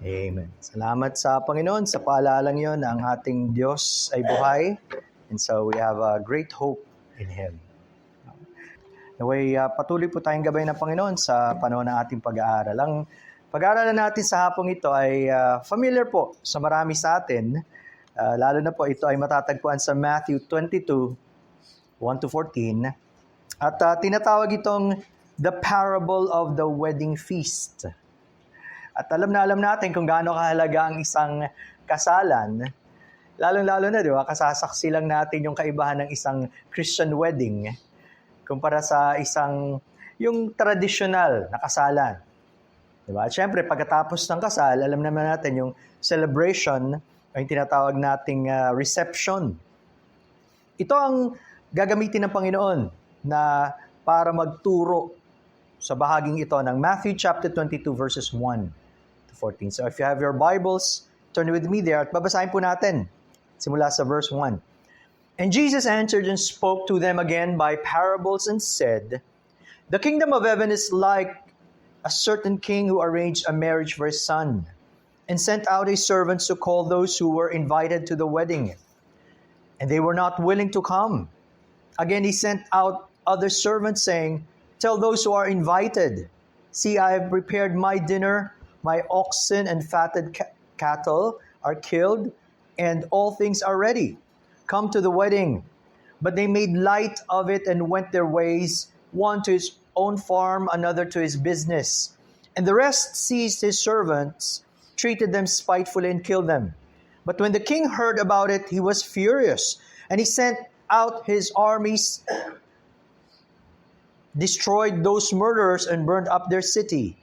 Amen. Salamat sa Panginoon sa paalalang yon na ang ating Diyos ay buhay. And so we have a great hope in Him. Naway patuloy po tayong gabay ng Panginoon sa panahon ng ating pag-aaral. Ang pag-aaralan natin sa hapong ito ay familiar po sa marami sa atin. Lalo na po ito ay matatagpuan sa Matthew 22, 1-14. At tinatawag itong The Parable of the Wedding Feast. At alam natin kung gaano kahalaga ang isang kasalan. Lalo-lalo na, di ba? Kasasaksi lang natin yung kaibahan ng isang Christian wedding kumpara sa yung traditional na kasalan. Di ba? At syempre, pagkatapos ng kasal, alam naman natin yung celebration ay tinatawag nating reception. Ito ang gagamitin ng Panginoon na para magturo sa bahaging ito ng Matthew chapter 22 verses 1-14. So if you have your Bibles, turn with me there at babasahin po natin simula sa verse 1. And Jesus answered and spoke to them again by parables and said, "The kingdom of heaven is like a certain king who arranged a marriage for his son and sent out his servants to call those who were invited to the wedding. And they were not willing to come. Again he sent out other servants saying, 'Tell those who are invited, see, I have prepared my dinner, my oxen and fatted cattle are killed, and all things are ready. Come to the wedding.' But they made light of it and went their ways, one to his own farm, another to his business. And the rest seized his servants, treated them spitefully, and killed them. But when the king heard about it, he was furious, and he sent out his armies, destroyed those murderers, and burned up their city.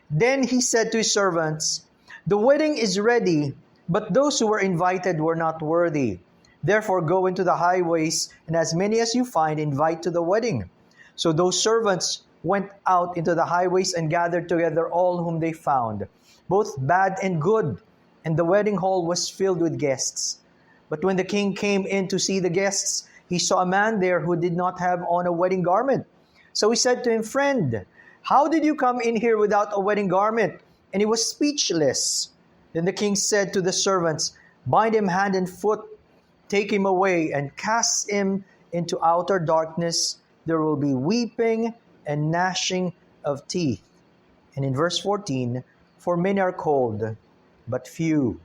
Then he said to his servants, 'The wedding is ready, but those who were invited were not worthy. Therefore go into the highways, and as many as you find, invite to the wedding.' So those servants went out into the highways and gathered together all whom they found, both bad and good, and the wedding hall was filled with guests. But when the king came in to see the guests, he saw a man there who did not have on a wedding garment. So he said to him, 'Friend, how did you come in here without a wedding garment?' And he was speechless. Then the king said to the servants, 'Bind him hand and foot, take him away, and cast him into outer darkness. There will be weeping and gnashing of teeth.' And in verse 14, 'For many are called, but few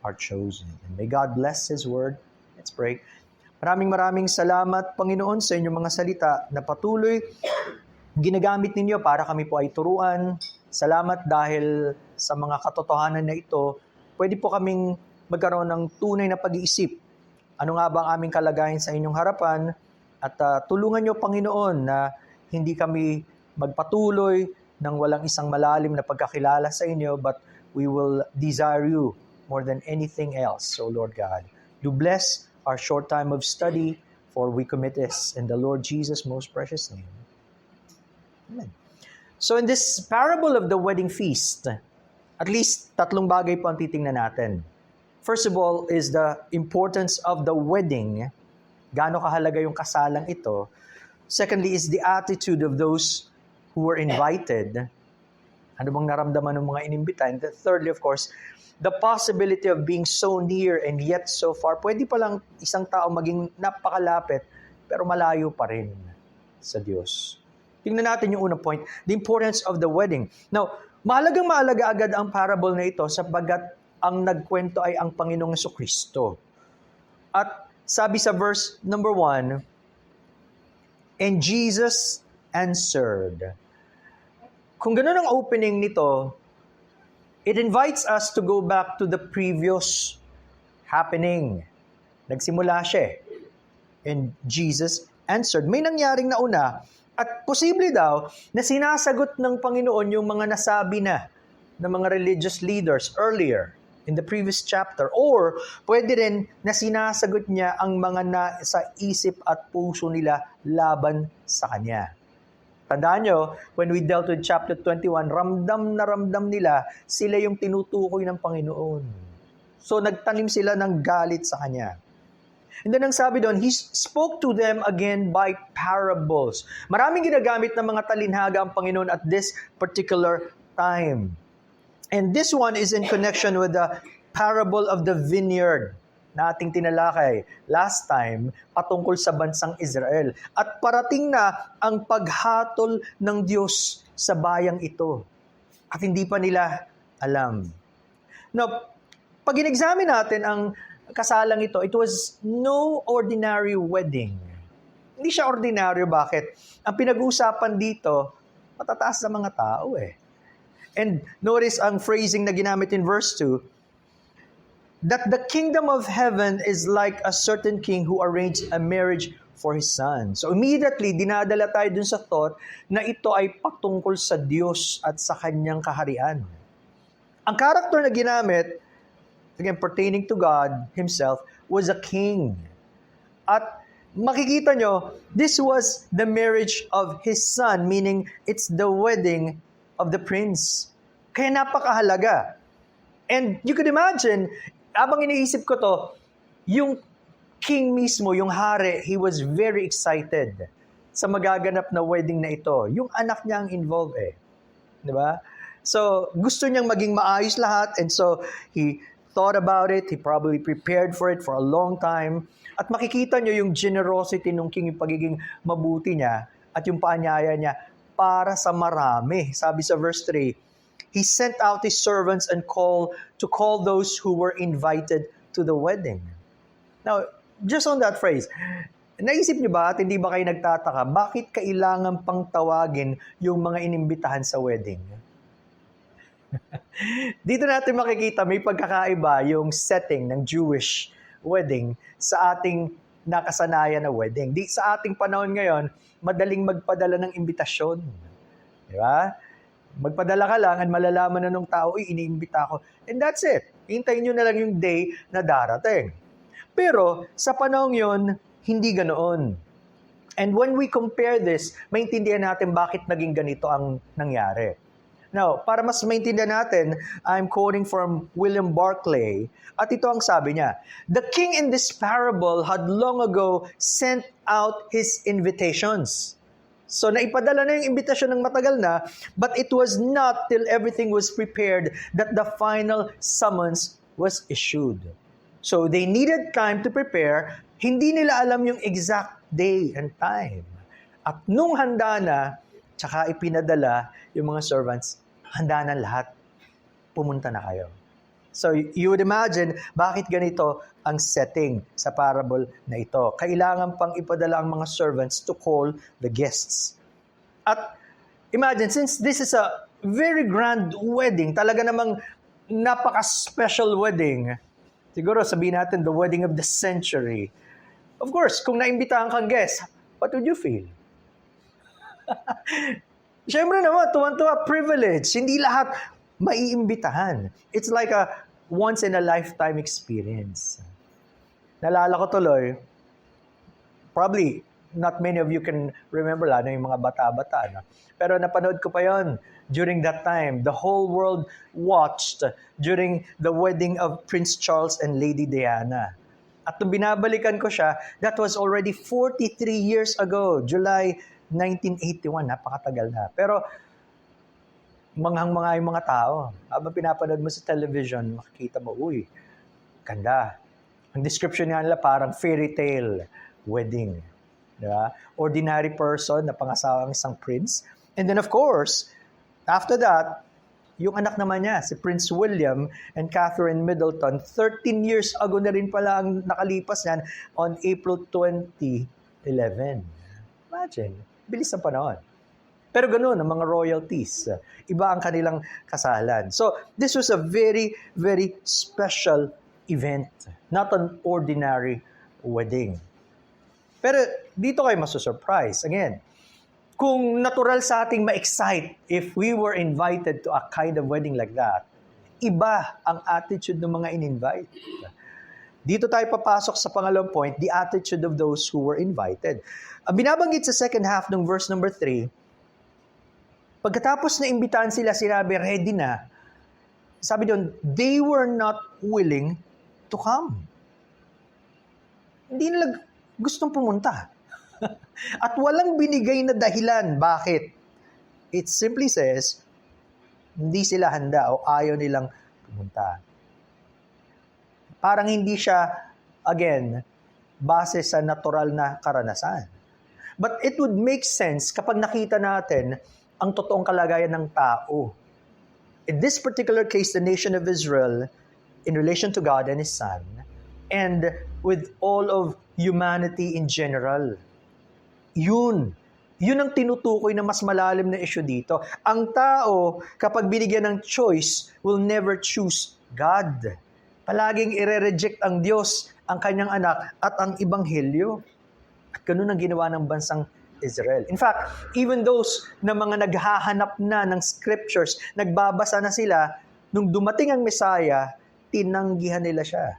are chosen.'" And may God bless His word. Let's pray. Maraming salamat, Panginoon, sa inyong mga salita na patuloy ginagamit ninyo para kami po ay turuan. Salamat dahil sa mga katotohanan na ito, pwede po kaming magkaroon ng tunay na pag-iisip. Ano nga ba ang aming kalagayan sa inyong harapan? At tulungan nyo, Panginoon, na hindi kami magpatuloy ng walang isang malalim na pagkakilala sa inyo, but we will desire you more than anything else. So Lord God, do bless our short time of study, for we commit this in the Lord Jesus' most precious name. Amen. So in this parable of the wedding feast, at least tatlong bagay po ang titingnan natin. First of all is the importance of the wedding. Gaano kahalaga yung kasalang ito. Secondly is the attitude of those who were invited. Ano bang naramdaman ng mga inimbita? And thirdly, of course, the possibility of being so near and yet so far. Pwede palang isang tao maging napakalapit pero malayo pa rin sa Diyos. Tingnan natin yung unang point, the importance of the wedding. Now, mahalaga agad ang parable na ito sapagkat ang nagkwento ay ang Panginoong Jesucristo. At sabi sa verse number 1, "And Jesus answered." Kung ganun ang opening nito, it invites us to go back to the previous happening. Nagsimula siya. And Jesus answered. May nangyaring nauna. At posible daw na sinasagot ng Panginoon yung mga nasabi na ng mga religious leaders earlier in the previous chapter. Or pwede rin na sinasagot niya ang mga nasa isip at puso nila laban sa Kanya. Tandaan nyo, when we dealt with chapter 21, ramdam na ramdam nila, sila yung tinutukoy ng Panginoon. So nagtanim sila ng galit sa Kanya. And then ang sabi doon, He spoke to them again by parables. Maraming ginagamit ng mga talinhaga ang Panginoon at this particular time. And this one is in connection with the parable of the vineyard na ating tinalakay last time patungkol sa bansang Israel. At parating na ang paghatol ng Diyos sa bayang ito. At hindi pa nila alam. Now, pag in-examine natin ang kasalang ito, it was no ordinary wedding. Hindi siya ordinaryo. Bakit? Ang pinag-uusapan dito, matataas na mga tao eh. And notice ang phrasing na ginamit in verse 2, that the kingdom of heaven is like a certain king who arranged a marriage for his son. So immediately, dinadala tayo dun sa thought na ito ay patungkol sa Diyos at sa kanyang kaharian. Ang character na ginamit, again, pertaining to God Himself, was a king. At makikita nyo, this was the marriage of His son, meaning it's the wedding of the prince. Kaya napakahalaga. And you could imagine, abang iniisip ko to, yung king mismo, yung hari, he was very excited sa magaganap na wedding na ito. Yung anak niya ang involved eh. Di ba? So, gusto niyang maging maayos lahat, and so he thought about it, he probably prepared for it for a long time, at makikita niyo yung generosity ng king, yung pagiging mabuti niya, at yung paanyaya niya para sa marami. Sabi sa verse 3, he sent out his servants and call those who were invited to the wedding. Now, just on that phrase, naisip niyo ba at hindi ba kayo nagtataka, bakit kailangan pang tawagin yung mga inimbitahan sa wedding? Dito natin makikita may pagkakaiba yung setting ng Jewish wedding sa ating nakasanayan na wedding. Sa ating panahon ngayon, madaling magpadala ng imbitasyon. Di ba? Magpadala ka lang at malalaman na ng tao, iniimbita ko. And that's it. Hintayin nyo na lang yung day na darating. Pero sa panahon yon, hindi ganoon. And when we compare this, maintindihan natin bakit naging ganito ang nangyari. Now, para mas maintindihan natin, I'm quoting from William Barclay, at ito ang sabi niya, the king in this parable had long ago sent out his invitations. So, naipadala na yung imbitasyon ng matagal na, but it was not till everything was prepared that the final summons was issued. So, they needed time to prepare. Hindi nila alam yung exact day and time. At nung handa na, tsaka ipinadala yung mga servants, handa na lahat, pumunta na kayo. So you would imagine, bakit ganito ang setting sa parable na ito? Kailangan pang ipadala ang mga servants to call the guests. At imagine, since this is a very grand wedding, talaga namang napaka-special wedding, siguro sabihin natin the wedding of the century. Of course, kung naimbitahan kang guest, what would you feel? Siyempre naman, tuwan-tuwa, privilege. Hindi lahat maiimbitahan. It's like a once-in-a-lifetime experience. Nalala ko tuloy, probably not many of you can remember, lalo yung mga bata-bata. No? Pero napanood ko pa yon during that time. The whole world watched during the wedding of Prince Charles and Lady Diana. At nung binabalikan ko siya, that was already 43 years ago, July 1981, napakatagal na. Pero manghang-mga yung mga tao. Habang pinapanood mo sa television, makikita mo, uy, ganda. Ang description nga nila parang fairy tale wedding. Diba? Ordinary person na pangasawa ng isang prince. And then of course, after that, yung anak naman niya, si Prince William and Catherine Middleton, 13 years ago na rin pala ang nakalipas niyan on April 2011. Imagine. Bilis ng panahon. Pero ganoon ang mga royalties. Iba ang kanilang kasalan. So, this was a very, very special event. Not an ordinary wedding. Pero dito kayo masusurprise. Again, kung natural sa ating ma-excite if we were invited to a kind of wedding like that, iba ang attitude ng mga in-invite. Dito tayo papasok sa pangalawang point, the attitude of those who were invited. Ang binabanggit sa second half ng verse number 3, pagkatapos na imbitahan sila, sinabi, ready na. Sabi doon, they were not willing to come. Hindi nila gustong pumunta. At walang binigay na dahilan. Bakit? It simply says, Hindi sila handa o ayaw nilang pumunta. Parang hindi siya, again, base sa natural na karanasan. But it would make sense kapag nakita natin ang totoong kalagayan ng tao. In this particular case, the nation of Israel, in relation to God and His Son, and with all of humanity in general. Yun ang tinutukoy na mas malalim na issue dito. Ang tao, kapag binigyan ng choice, will never choose God. Palaging ire-reject ang Diyos, ang kanyang anak, at ang Ebanghelyo. At ganun ang ginawa ng bansang Israel. In fact, even those na mga naghahanap na ng scriptures, nagbabasa na sila, nung dumating ang Messiah, tinanggihan nila siya.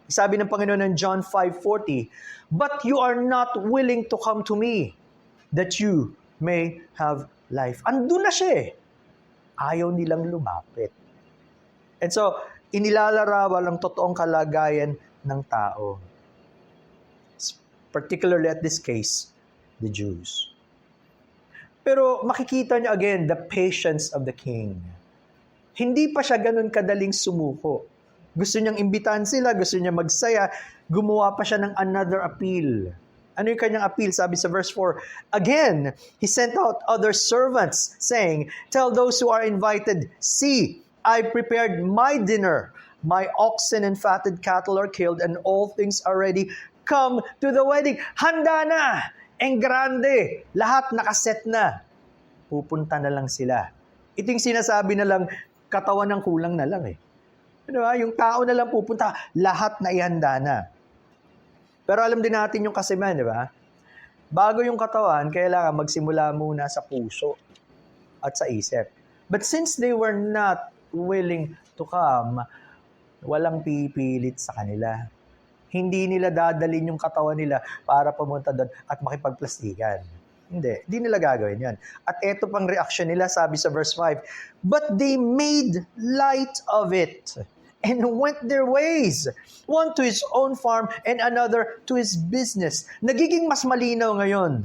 Sabi ng Panginoon ng John 5:40, "But you are not willing to come to me, that you may have life." Andun na siya eh. Ayaw nilang lumapit. And so, inilalarawan ang totoong kalagayan ng tao. Particularly at this case, the Jews. Pero makikita niyo again, the patience of the king. Hindi pa siya ganun kadaling sumuko. Gusto niyang imbitahan sila, gusto niya magsaya, gumawa pa siya ng another appeal. Ano yung kanyang appeal? Sabi sa verse 4, "Again, he sent out other servants, saying, 'Tell those who are invited, see, I prepared my dinner. My oxen and fatted cattle are killed, and all things are ready. Come to the wedding.'" Handa na! En grande! Lahat nakaset na. Pupunta na lang sila. Ito yung sinasabi na lang, katawan ng kulang na lang eh. Diba? Yung tao na lang pupunta, lahat na ihanda na. Pero alam din natin yung kasiman, di ba? Bago yung katawan, kailangan magsimula muna sa puso at sa isip. But since they were not willing to come, walang pipilit sa kanila. Hindi nila dadalhin yung katawan nila para pumunta doon at makipagplastikan. Hindi nila gagawin yan. At eto pang reaction nila, sabi sa verse 5, "But they made light of it and went their ways, one to his own farm and another to his business." Nagiging mas malinaw ngayon.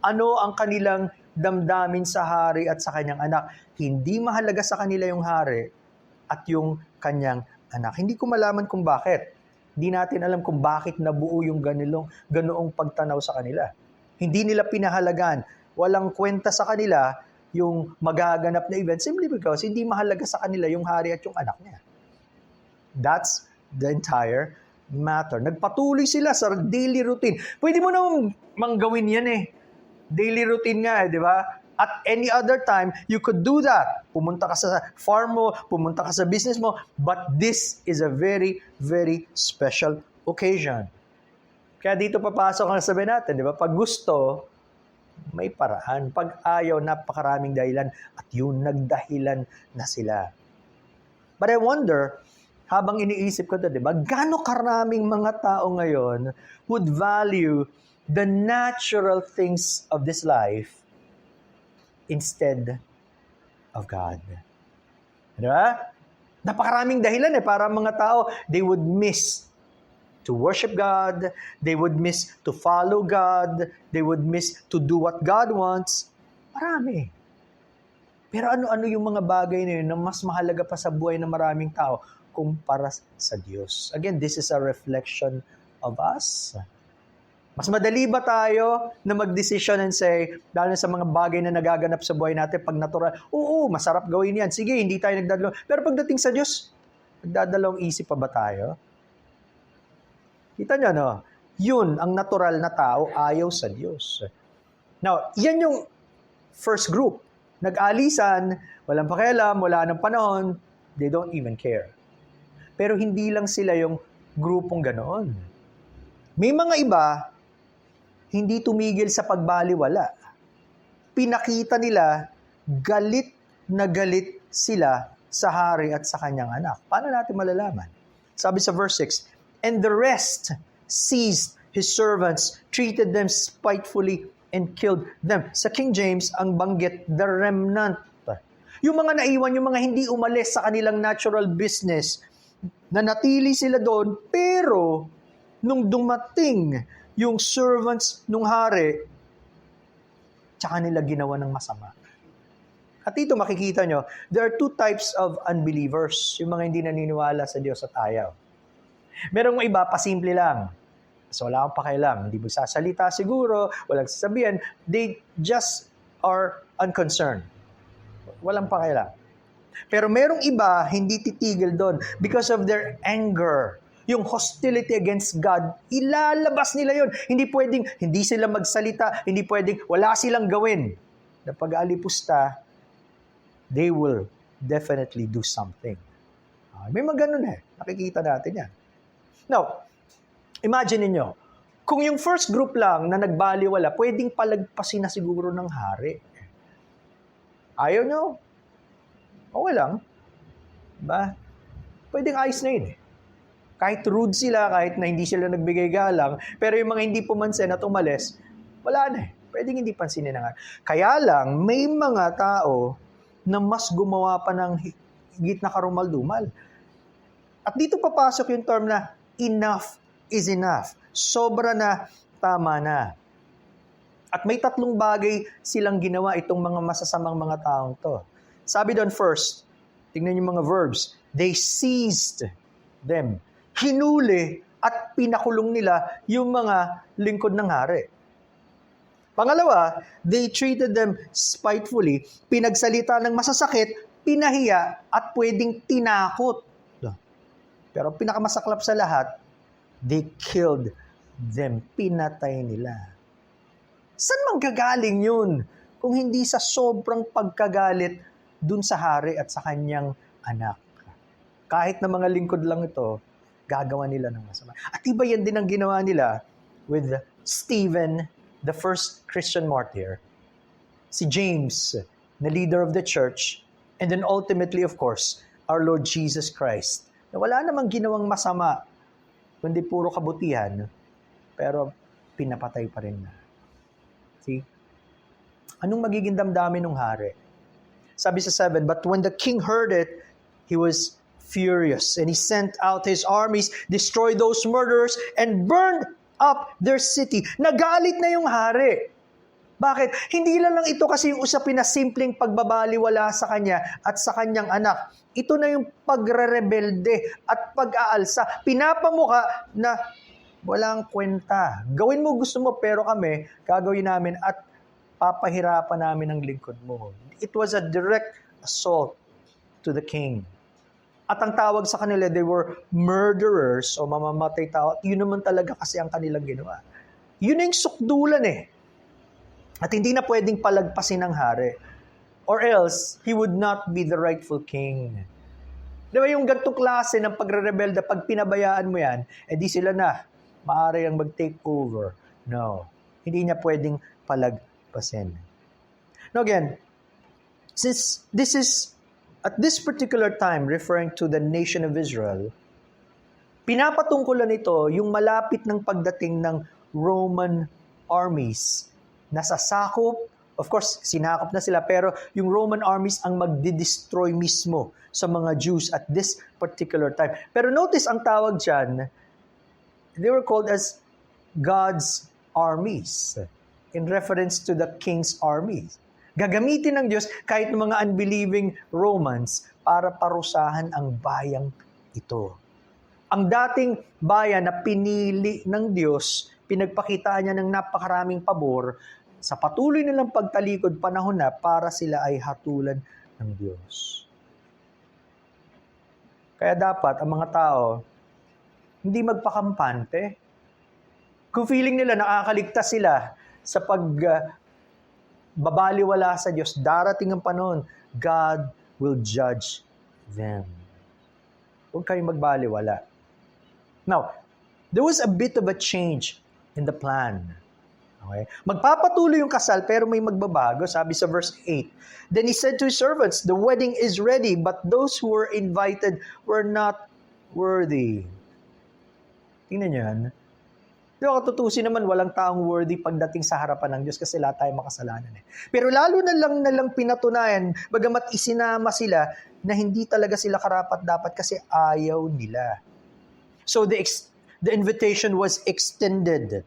Ano ang kanilang damdamin sa hari at sa kanyang anak? Hindi mahalaga sa kanila yung hari at yung kanyang anak. Hindi ko malaman kung bakit. Hindi natin alam kung bakit nabuo yung ganoong pagtanaw sa kanila. Hindi nila pinahalagan. Walang kwenta sa kanila yung magaganap na event simply because hindi mahalaga sa kanila yung hari at yung anak niya. That's the entire matter. Nagpatuloy sila sa daily routine. Pwede mo namang manggawin yan eh. Daily routine nga eh, di ba? At any other time, you could do that. Pumunta ka sa farm mo, pumunta ka sa business mo, but this is a very, very special occasion. Kaya dito papasok ang sabi natin, di ba? Pag gusto, may paraan. Pag ayaw, napakaraming dahilan. At yun, nagdahilan na sila. But I wonder, habang iniisip ko ito, di ba? Gaano karaming mga tao ngayon would value the natural things of this life instead of God. Di ba? Napakaraming dahilan para mga tao, they would miss to worship God, they would miss to follow God, they would miss to do what God wants. Marami. Pero ano-ano yung mga bagay na yun na mas mahalaga pa sa buhay ng maraming tao kumpara sa Diyos? Again, this is a reflection of us. Mas madali ba tayo na mag-decision and say, dahil sa mga bagay na nagaganap sa buhay natin, pag natural, oo, masarap gawin yan. Sige, hindi tayo nagdadalawang. Pero pagdating sa Diyos, nagdadalawang isip pa ba tayo? Kita nyo, no? Yun, ang natural na tao, ayaw sa Diyos. Now, yan yung first group. Nag-alisan, walang pakialam, wala ng panahon, they don't even care. Pero hindi lang sila yung grupong ganoon. May mga iba, hindi tumigil sa pagbaliwala. Pinakita nila, galit na galit sila sa hari at sa kanyang anak. Paano natin malalaman? Sabi sa verse 6, "And the rest seized his servants, treated them spitefully, and killed them." Sa King James, ang banggit, the remnant. Yung mga naiwan, yung mga hindi umalis sa kanilang natural business, na natili sila doon, pero nung dumating yung servants nung hari, tsaka nila ginawa ng masama. At dito makikita nyo, there are two types of unbelievers. Yung mga hindi naniniwala sa Diyos at ayaw. Merong iba, pasimple lang. So wala akong pakialam. Hindi magsasalita siguro, walang sasabihan. They just are unconcerned. Walang pakialam. Pero merong iba, hindi titigil doon because of their anger. Yung hostility against God, ilalabas nila yun. Hindi pwedeng, hindi sila magsalita, hindi pwedeng, wala silang gawin. Na pag-aalipusta, they will definitely do something. May mga ganun nakikita natin yan. Now, imagine niyo, kung yung first group lang na nagbaliwala, pwedeng palagpasin na siguro ng hari. Ayaw nyo? Okay lang. Diba? Pwedeng ayos na yun Kahit rude sila, kahit na hindi sila nagbigay galang, pero yung mga hindi pumansin at umalis, wala na Pwedeng hindi pansinin na nga. Kaya lang, may mga tao na mas gumawa pa ng higit na karumal-dumal. At dito papasok yung term na enough is enough. Sobra na, tama na. At may tatlong bagay silang ginawa itong mga masasamang mga taong to. Sabi doon first, tingnan yung mga verbs, they seized them. Hinuli at pinakulong nila yung mga lingkod ng hari. Pangalawa, they treated them spitefully, pinagsalita ng masasakit, pinahiya, at pwedeng tinakot. Pero pinakamasaklap sa lahat, they killed them. Pinatay nila. Saan manggagaling yun? Kung hindi sa sobrang pagkagalit dun sa hari at sa kanyang anak. Kahit na mga lingkod lang ito, gagawa nila ng masama. At iba yan din ang ginawa nila with Stephen, the first Christian martyr, si James, the leader of the church, and then ultimately, of course, our Lord Jesus Christ, na wala namang ginawang masama, kundi puro kabutihan, pero pinapatay pa rin na. See? Anong magiging damdamin ng hari? Sabi sa 7, but when the king heard it, he was furious, and he sent out his armies, destroyed those murderers, and burned up their city. Nagalit na yung hari. Bakit? Hindi lang ito kasi yung usapin na simpleng pagbabaliwala sa kanya at sa kanyang anak. Ito na yung pagre-rebelde at pag-aalsa. Pinapamuka na walang kwenta. Gawin mo gusto mo, pero kami, gagawin namin at papahirapan namin ang lingkod mo. It was a direct assault to the king. At ang tawag sa kanila, they were murderers o mamamatay tao. Yun naman talaga kasi ang kanilang ginawa. Yun na yung sukdulan At hindi na pwedeng palagpasin ng hari. Or else, he would not be the rightful king. Di ba yung ganitong klase ng pagre-rebelde, pag pinabayaan mo yan, di sila na, maaari ang mag-take over. No. Hindi niya pwedeng palagpasin. Now again, since this is at this particular time, referring to the nation of Israel, pinapatungkulan ito yung malapit ng pagdating ng Roman armies na sasakop, of course, sinakop na sila, pero yung Roman armies ang magdi-destroy mismo sa mga Jews at this particular time. Pero notice ang tawag dyan, they were called as God's armies, in reference to the king's armies. Gagamitin ng Diyos kahit ng mga unbelieving Romans para parusahan ang bayang ito. Ang dating bayan na pinili ng Diyos, pinagpakitaan niya ng napakaraming pabor, sa patuloy nilang pagtalikod panahon na para sila ay hatulan ng Diyos. Kaya dapat ang mga tao hindi magpakampante. Kung feeling nila nakakaligtas sila sa babaliwala sa Diyos, darating ang panahon, God will judge them. Huwag kayong magbaliwala. Now, there was a bit of a change in the plan. Okay? Magpapatuloy yung kasal, pero may magbabago. Sabi sa verse 8, then he said to his servants, the wedding is ready, but those who were invited were not worthy. Tingnan nyo yan. Pero katutusin naman, walang taong worthy pagdating sa harapan ng Diyos kasi lahat tayo makasalanan. Pero lalo na lang pinatunayan, bagamat isinama sila, na hindi talaga sila karapat-dapat kasi ayaw nila. So the invitation was extended.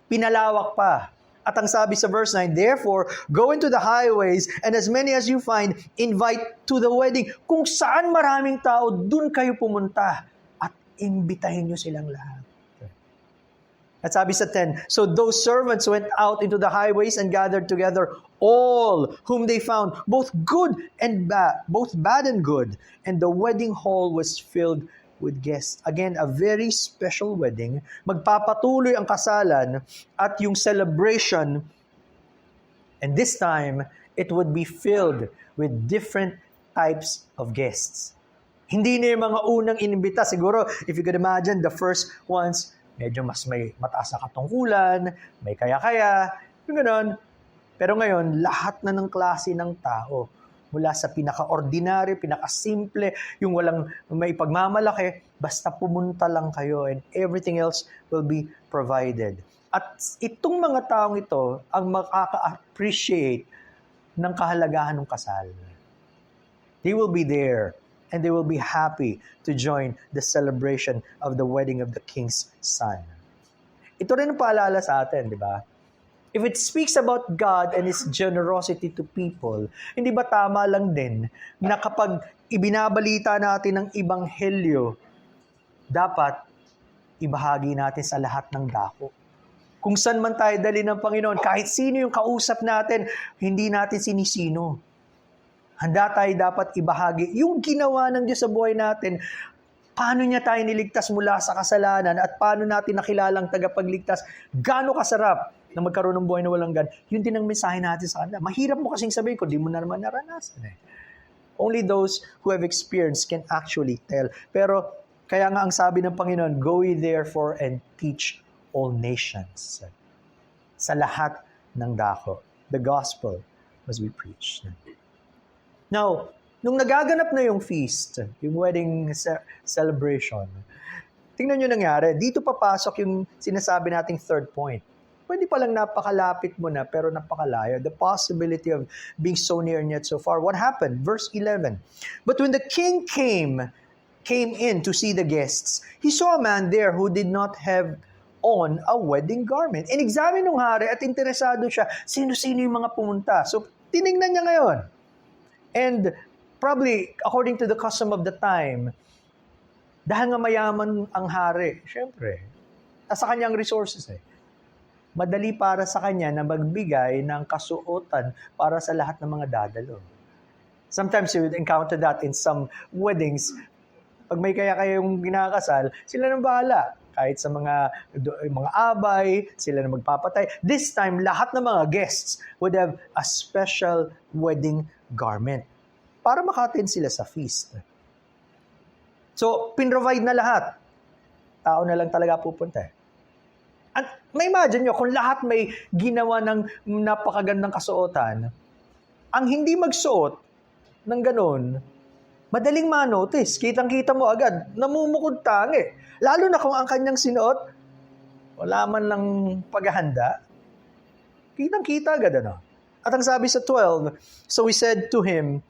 Pinalawak pa. At ang sabi sa verse 9, therefore, go into the highways, and as many as you find, invite to the wedding. Kung saan maraming tao, dun kayo pumunta. At imbitahin nyo silang lahat. At sabi sa 10, so those servants went out into the highways and gathered together all whom they found, both good and bad, both bad and good. And the wedding hall was filled with guests. Again, a very special wedding. Magpapatuloy ang kasalan at yung celebration. And this time, it would be filled with different types of guests. Hindi na yung mga unang inimbita. Siguro, if you could imagine, the first ones, medyo mas may mataas na katungkulan, may kaya-kaya, yung gano'n. Pero ngayon, lahat na ng klase ng tao, mula sa pinaka-ordinary, pinaka-simple, yung walang may pagmamalaki, basta pumunta lang kayo and everything else will be provided. At itong mga taong ito ang makaka-appreciate ng kahalagahan ng kasal. They will be there and they will be happy to join the celebration of the wedding of the king's son. Ito rin ang paalala sa atin, di ba? If it speaks about God and His generosity to people, hindi ba tama lang din na kapag ibinabalita natin ng ebanghelyo, dapat ibahagi natin sa lahat ng dako. Kung saan man tayo dali ng Panginoon, kahit sino yung kausap natin, hindi natin sinisino. Handa tayo dapat ibahagi yung ginawa ng Diyos sa buhay natin. Paano niya tayo niligtas mula sa kasalanan at paano natin nakilalang tagapagligtas? Gaano kasarap na magkaroon ng buhay na walang gan, yun din ang mensahe natin sa kanila. Mahirap mo kasing sabihin ko, di mo na naman naranasan eh. Only those who have experienced can actually tell. Pero, kaya nga ang sabi ng Panginoon, go ye therefore and teach all nations. Sa lahat ng dako. The gospel must be preached. Now, nung nagaganap na yung feast, yung wedding celebration, tingnan nyo nangyari, dito papasok yung sinasabi nating third point. Pwede palang napakalapit mo na pero napakalayo. The possibility of being so near and yet so far. What happened? Verse 11. But when the king came in to see the guests, he saw a man there who did not have on a wedding garment. In-examine ng hari at interesado siya, sino-sino yung mga pumunta. So, tinignan niya ngayon. And probably, according to the custom of the time, dahil nga mayaman ang hari, syempre, nasa kanyang resources eh. Madali para sa kanya na magbigay ng kasuotan para sa lahat ng mga dadalo. Sometimes you would encounter that in some weddings. Pag may kaya-kayong ginakasal, sila nang bahala. Kahit sa mga abay, sila na magpapatay. This time, lahat ng mga guests would have a special wedding garment para makatin sila sa feast. So, pinrovide na lahat. Tao na lang talaga pupunta eh. At may imagine nyo, kung lahat may ginawa ng napakagandang kasuotan, ang hindi magsuot ng ganun, madaling manotice. Kitang-kita mo agad, namumukod tangi. Lalo na kung ang kanyang sinuot, wala man lang paghahanda, kitang-kita agad ano. At ang sabi sa 12, so we said to him,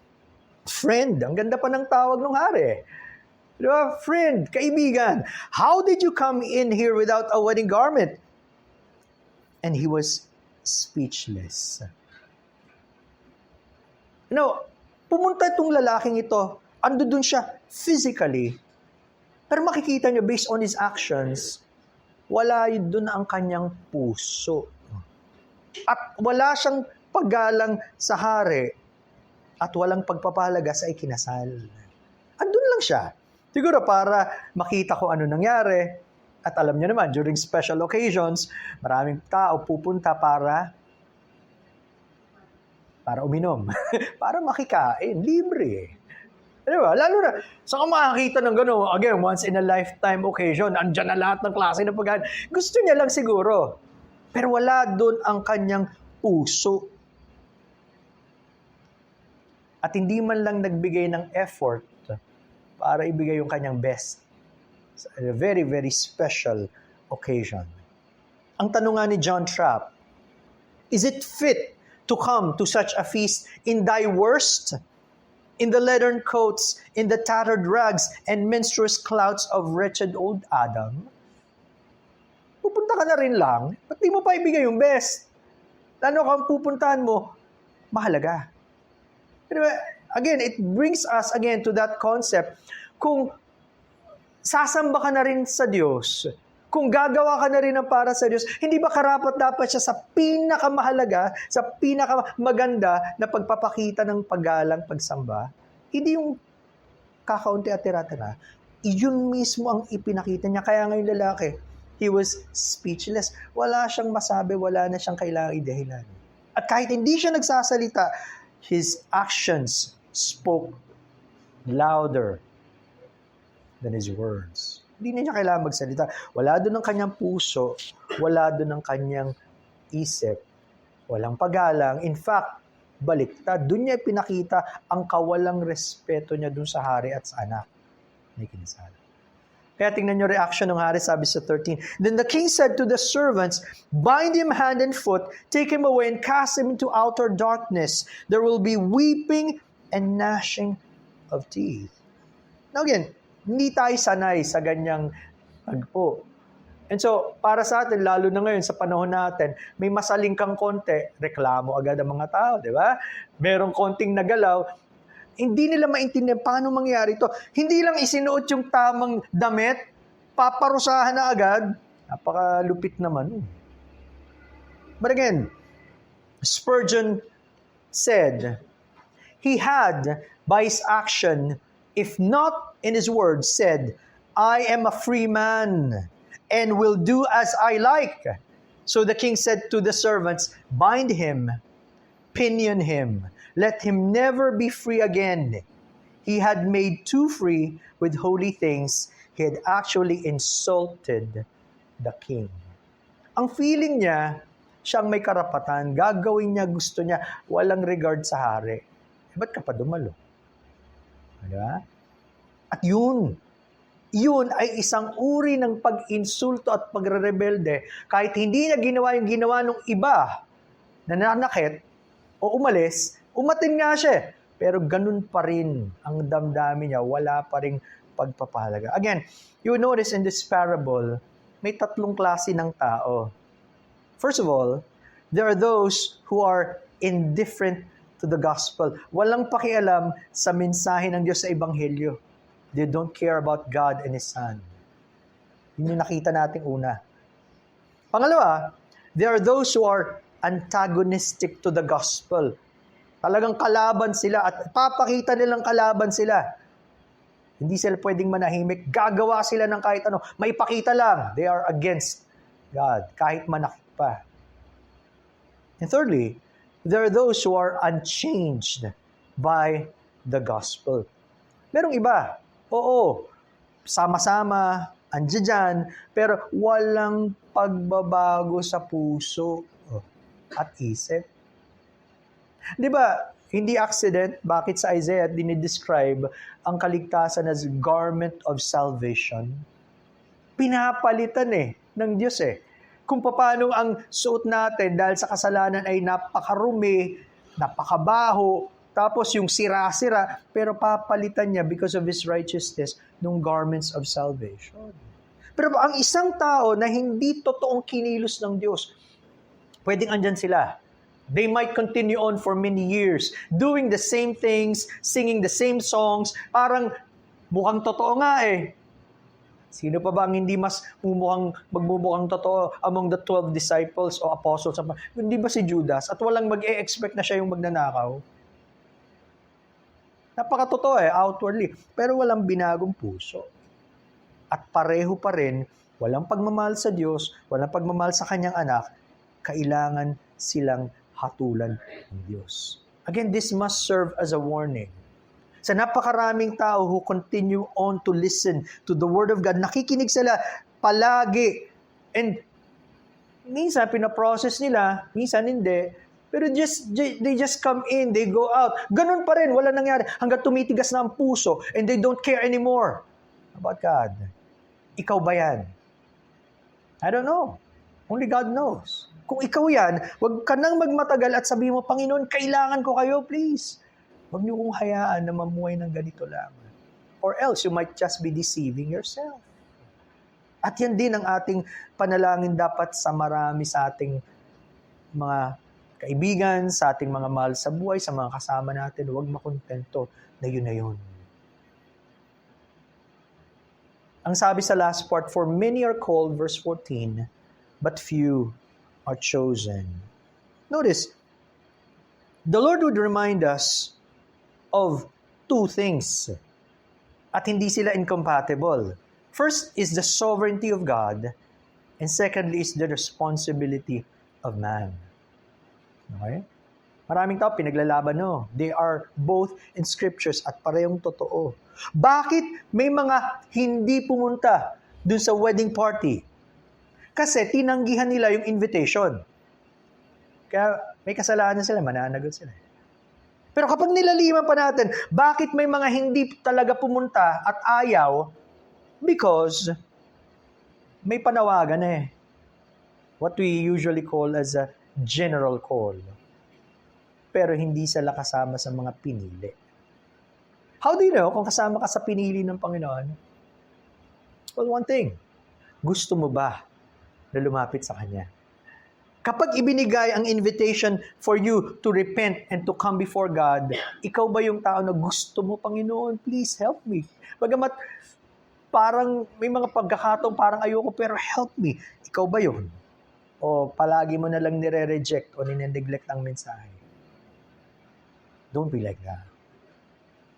friend, ang ganda pa ng tawag ng hari. Diba? Friend, kaibigan, how did you come in here without a wedding garment? And he was speechless. Pumunta itong lalaking ito, ando dun siya physically, pero makikita nyo, based on his actions, wala yun dun ang kanyang puso. At wala siyang paggalang sa hari, at walang pagpapahalaga sa ikinasal. Andun lang siya. Siguro para makita ko ano nangyari. At alam niyo naman, during special occasions, maraming tao pupunta para uminom. Para makikain. Libre. Diba? Lalo na, saan ka makakita ng gano'n? Again, once in a lifetime occasion, andyan na lahat ng klase ng pagkain. Gusto niya lang siguro. Pero wala doon ang kanyang puso. At hindi man lang nagbigay ng effort para ibigay yung kanyang best. A very, very special occasion. Ang tanong nga ni John Trapp, is it fit to come to such a feast in thy worst, in the leathern coats, in the tattered rags, and menstruous clouds of wretched old Adam? Pupunta ka na rin lang, ba't di mo pa ibigay yung best? Ano kang pupuntahan mo, mahalaga. Pero again, it brings us again to that concept. Kung sasamba ka na rin sa Diyos, kung gagawa ka na rin ng para sa Diyos, hindi ba karapat-dapat siya sa pinakamahalaga, sa pinakamaganda na pagpapakita ng paggalang, pagsamba? Hindi yung kakaunti at tira-tira. Yun mismo ang ipinakita niya. Kaya ngayon lalaki, he was speechless. Wala siyang masabi, wala na siyang kailangang idahilan. At kahit hindi siya nagsasalita, his actions spoke louder than his words. Hindi na niya kailangan magsalita. Wala doon ang kanyang puso, wala doon ang kanyang isip. Walang paggalang. In fact, baliktad. Doon niya pinakita ang kawalang respeto niya doon sa hari at sa anak. May kinasala. Kaya tingnan niyo reaction ng hari, sabi sa 13. Then the king said to the servants, bind him hand and foot, take him away and cast him into outer darkness. There will be weeping and gnashing of teeth. Now again, hindi tayo sanay sa ganyang tagpo. And so, para sa atin, lalo na ngayon sa panahon natin, may masaling kang konti, reklamo agad ang mga tao, di ba? Merong konting nagalaw, hindi nila maintindihan paano mangyari ito. Hindi lang isinuot yung tamang damit, paparusahan na agad. Napakalupit naman. But again, Spurgeon said, he had, by his action, if not in his words, said, I am a free man and will do as I like. So the king said to the servants, bind him, pinion him, let him never be free again. He had made too free with holy things. He had actually insulted the king. Ang feeling niya, siyang may karapatan, gagawin niya, gusto niya, walang regard sa hari. Ba't ka pa dumalo? Diba? At yun ay isang uri ng pag-insulto at pagre-rebelde. Kahit hindi niya ginawa yung ginawa ng iba, nananakit o umalis, umatin nga siya. Pero ganun pa rin ang damdamin niya, wala pa rin pagpapahalaga. Again, you notice in this parable, may tatlong klase ng tao. First of all, there are those who are indifferent to the gospel. Walang pakialam sa mensahe ng Diyos sa Ebanghelyo. They don't care about God and His Son. Yun yung nakita nating una. Pangalawa, there are those who are antagonistic to the gospel. Talagang kalaban sila at papakita nilang kalaban sila. Hindi sila pwedeng manahimik. Gagawa sila ng kahit ano. Maipakita lang. They are against God. Kahit manakit pa. And thirdly, there are those who are unchanged by the gospel. Merong iba. Oo, sama-sama, andyan, pero walang pagbabago sa puso at isip. Di ba, hindi accident bakit sa Isaiah dinidescribe ang kaligtasan as garment of salvation? Pinapalitan ng Diyos Kung paano ang suot natin dahil sa kasalanan ay napakarumi, napakabaho, tapos yung sira-sira, pero papalitan niya because of His righteousness nung garments of salvation. Pero ang isang tao na hindi totoong kinilos ng Diyos, pwedeng andyan sila. They might continue on for many years, doing the same things, singing the same songs, parang mukhang totoo nga Sino pa ba ang hindi mas magmumukhang totoo among the 12 disciples o apostles? Hindi ba si Judas? At walang mag-e-expect na siya yung magnanakaw? Napakatotoo outwardly, pero walang binagong puso. At pareho pa rin, walang pagmamahal sa Diyos, walang pagmamahal sa kanyang anak, kailangan silang hatulan ng Diyos. Again, this must serve as a warning. Sa napakaraming tao who continue on to listen to the Word of God, nakikinig sila palagi. And minsan pinaprocess nila, minsan hindi. Pero they just come in, they go out. Ganun pa rin, wala nangyari. Hanggang tumitigas na ang puso and they don't care anymore about God. Ikaw ba yan? I don't know. Only God knows. Kung ikaw yan, huwag ka nang magmatagal at sabihin mo, Panginoon, kailangan ko kayo, please. Huwag niyo kong hayaan na mamuhay ng ganito lang. Or else, you might just be deceiving yourself. At yan din ang ating panalangin dapat sa marami sa ating mga kaibigan, sa ating mga mahal sa buhay, sa mga kasama natin, huwag makontento na yun na yun. Ang sabi sa last part, for many are called, verse 14, but few are chosen. Notice, the Lord would remind us of two things. At hindi sila incompatible. First is the sovereignty of God, and secondly is the responsibility of man. Okay? Maraming tao pinaglalaban, no? They are both in scriptures at parehong totoo. Bakit may mga hindi pumunta dun sa wedding party? Kasi tinanggihan nila yung invitation. Kaya may kasalanan sila, mananagot sila. Pero kapag nilaliman pa natin, bakit may mga hindi talaga pumunta at ayaw? Because may panawagan eh. What we usually call as a general call. Pero hindi sila kasama sa mga pinili. How do you know kung kasama ka sa pinili ng Panginoon? Well, one thing. Gusto mo ba na lumapit sa Kanya? Kapag ibinigay ang invitation for you to repent and to come before God, ikaw ba yung tao na gusto mo, Panginoon, please help me? Bagamat parang may mga pagkakataong parang ayoko pero help me. Ikaw ba yun? O palagi mo na lang nire-reject o nine-neglect ang mensahe? Don't be like that.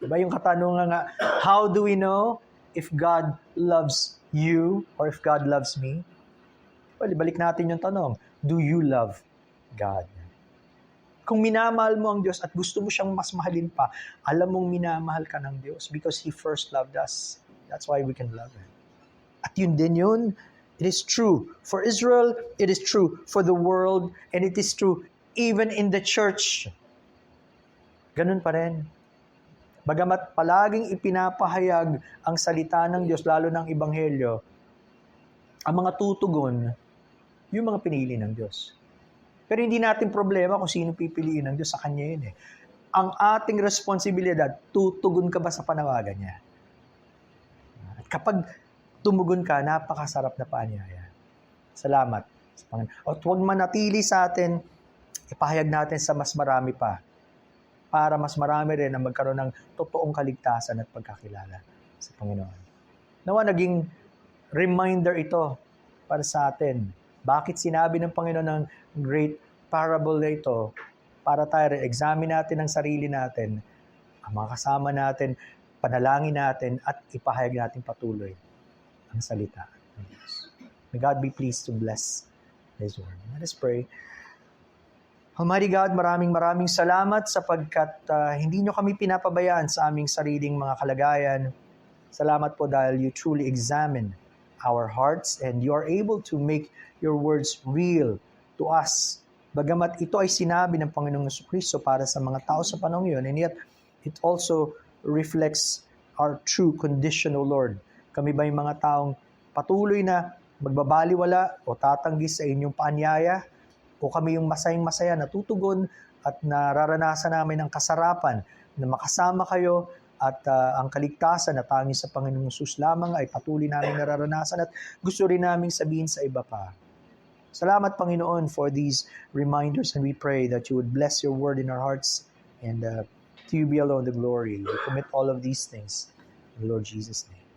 Diba yung katanungan nga, how do we know if God loves you or if God loves me? Well, ibalik natin yung tanong, do you love God? Kung minamahal mo ang Diyos at gusto mo siyang mas mahalin pa, alam mong minamahal ka ng Diyos because He first loved us. That's why we can love Him. At yun din yun, it is true for Israel, it is true for the world, and it is true even in the church. Ganun pa rin. Bagamat palaging ipinapahayag ang salita ng Diyos, lalo ng Ebanghelyo, ang mga tutugon, yung mga pinili ng Diyos. Pero hindi natin problema kung sino pipiliin ng Diyos, sa Kanya yun eh. Ang ating responsibilidad, tutugon ka ba sa panawagan niya? At kapag tumugon ka, napakasarap na paanyaya. Salamat sa Panginoon. At huwag manatili sa atin, ipahayag natin sa mas marami pa, para mas marami rin ang magkaroon ng totoong kaligtasan at pagkakilala sa Panginoon. Nawa naging reminder ito para sa atin. Bakit sinabi ng Panginoon ng great parable na ito? Para tayo examine natin ang sarili natin, ang mga kasama natin, panalangin natin, at ipahayag natin patuloy ang salita ng Diyos. May God be pleased to bless His word. Let us pray. Almighty God, maraming salamat sapagkat hindi nyo kami pinapabayaan sa aming sariling mga kalagayan. Salamat po dahil you truly examine our hearts and you are able to make your words real to us. Bagamat ito ay sinabi ng Panginoong Jesucristo para sa mga tao sa panahon yun, and yet it also reflects our true condition, O Lord. Kami ba yung mga taong patuloy na magbabaliwala o tatanggi sa inyong paanyaya? O kami yung masayang-masaya na tutugon at nararanasan namin ang kasarapan na makasama kayo at ang kaligtasan na tanging sa Panginoong Hesus lamang ay patuloy namin nararanasan at gusto rin namin sabihin sa iba pa. Salamat, Panginoon, for these reminders, and we pray that you would bless your word in our hearts, and to you be alone the glory. We commit all of these things in the Lord Jesus' name.